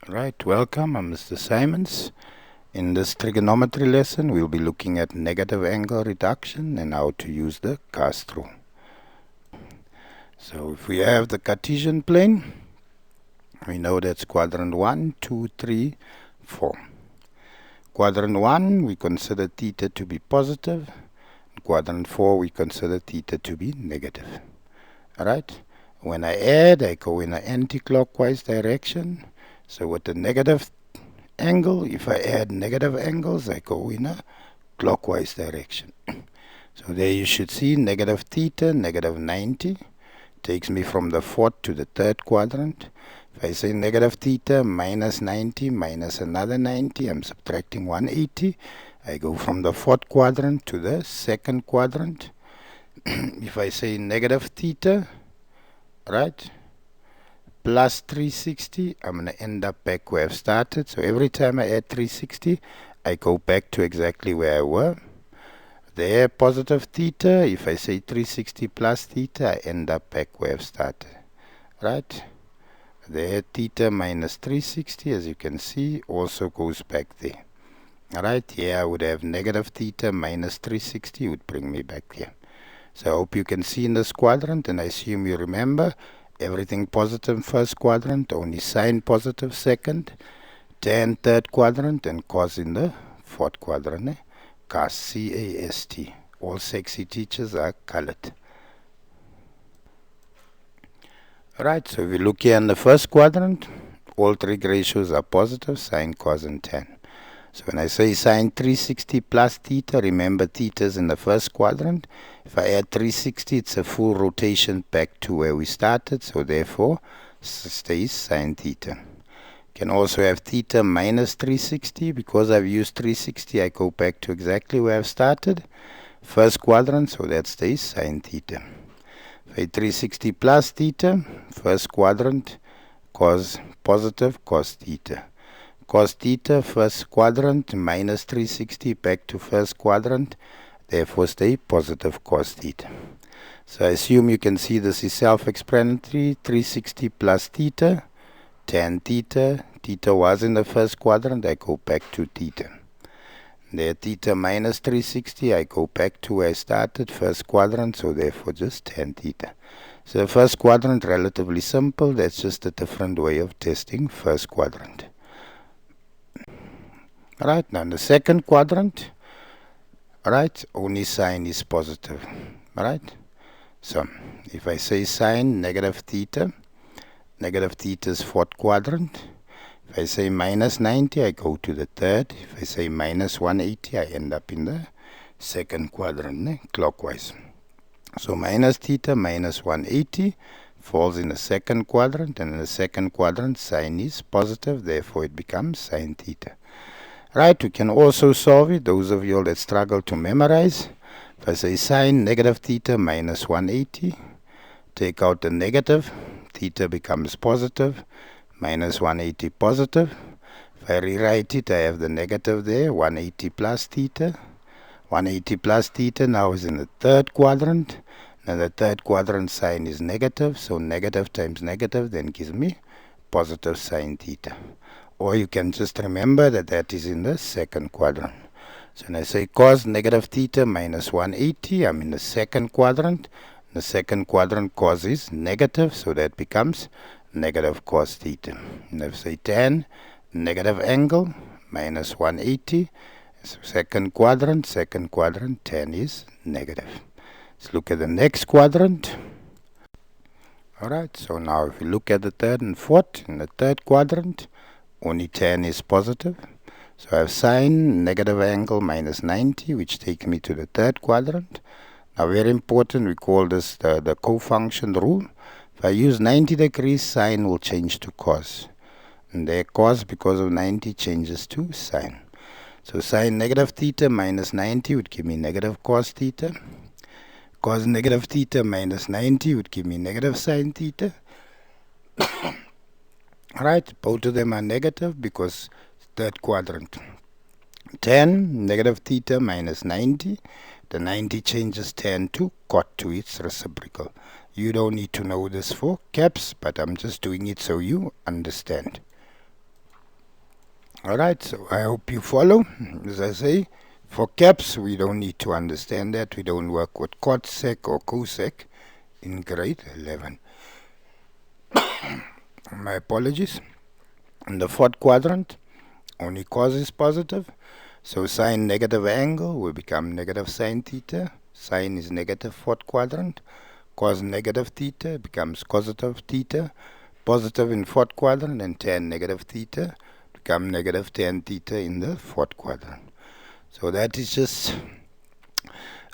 Right, welcome. I'm Mr. Simons. In this trigonometry lesson, we'll be looking at negative angle reduction and how to use the cast rule. So if we have the Cartesian plane, we know that's quadrant 1, 2, 3, 4. Quadrant 1, we consider theta to be positive. Quadrant 4, we consider theta to be negative. Alright, when I add, I go in an anti-clockwise direction. So with the negative angle, if I add negative angles, I go in a clockwise direction. So there you should see negative theta, negative 90, takes me from the fourth to the third quadrant. If I say negative theta minus 90 minus another 90, I'm subtracting 180. I go from the fourth quadrant to the second quadrant. If I say negative theta, right, plus 360, I'm going to end up back where I've started. So every time I add 360, I go back to exactly where I were. There, positive theta, if I say 360 plus theta, I end up back where I've started. Right? There, theta minus 360, as you can see, also goes back there. Alright, here I would have negative theta minus 360 would bring me back here. So I hope you can see in this quadrant, and I assume you remember everything positive first quadrant, only sine positive second, tan third quadrant, and cos in the fourth quadrant. Cast, C-A-S-T. All sexy teachers are colored. Alright, so if we look here in the first quadrant, all trig ratios are positive, sine, cos, and tan. So when I say sine 360 plus theta, remember theta is in the first quadrant. If I add 360, it's a full rotation back to where we started, so therefore stays sine theta. Can also have theta minus 360. Because I've used 360, I go back to exactly where I've started, first quadrant, so that stays sine theta. If I 360 plus theta, first quadrant, cos positive, cos theta. Cos theta, first quadrant, minus 360, back to first quadrant, therefore stay positive cos theta. So I assume you can see this is self-explanatory. 360 plus theta, tan theta. Theta was in the first quadrant, I go back to theta. There, theta minus 360, I go back to where I started, first quadrant, so therefore just tan theta. So the first quadrant, relatively simple. That's just a different way of testing first quadrant. Alright, now in the second quadrant, alright, only sine is positive. Alright, so if I say sine negative theta is fourth quadrant. If I say minus 90, I go to the third. If I say minus 180, I end up in the second quadrant, clockwise. So minus theta minus 180 falls in the second quadrant, and in the second quadrant sine is positive, therefore it becomes sine theta. Right, we can also solve it, those of you that struggle to memorize. If I say sine negative theta minus 180, take out the negative, theta becomes positive, minus 180 positive. If I rewrite it, I have the negative there, 180 plus theta. 180 plus theta now is in the third quadrant. Now the third quadrant sine is negative, so negative times negative then gives me positive sine theta. Or you can just remember that that is in the second quadrant. So when I say cos negative theta minus 180, I'm in the second quadrant. In the second quadrant, cos is negative, so that becomes negative cos theta. And if I say tan negative angle minus 180, so second quadrant, tan is negative. Let's look at the next quadrant. Alright, so now if we look at the third and fourth, in the third quadrant, only tan is positive. So I have sine negative angle minus 90, which takes me to the third quadrant. Now very important, we call this the co-function rule. If I use 90 degrees, sine will change to cos. And there cos, because of 90, changes to sine. So sine negative theta minus 90 would give me negative cos theta. Cos negative theta minus 90 would give me negative sine theta. Alright, both of them are negative because third quadrant. Tan negative theta minus 90. The 90 changes tan to cot to its reciprocal. You don't need to know this for caps, but I'm just doing it so you understand. Alright, so I hope you follow. As I say, for caps, we don't need to understand that. We don't work with cot sec or cosec in grade 11. My apologies. In the fourth quadrant, only cos is positive. So sine negative angle will become negative sine theta. Sine is negative fourth quadrant. Cos negative theta becomes cositive theta. Positive in fourth quadrant, and tan negative theta become negative tan theta in the fourth quadrant. So that is just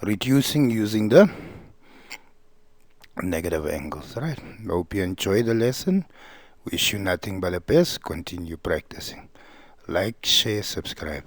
reducing using the negative angles, right? Hope you enjoy the lesson. Wish you nothing but the best. Continue practicing. Like, share, subscribe.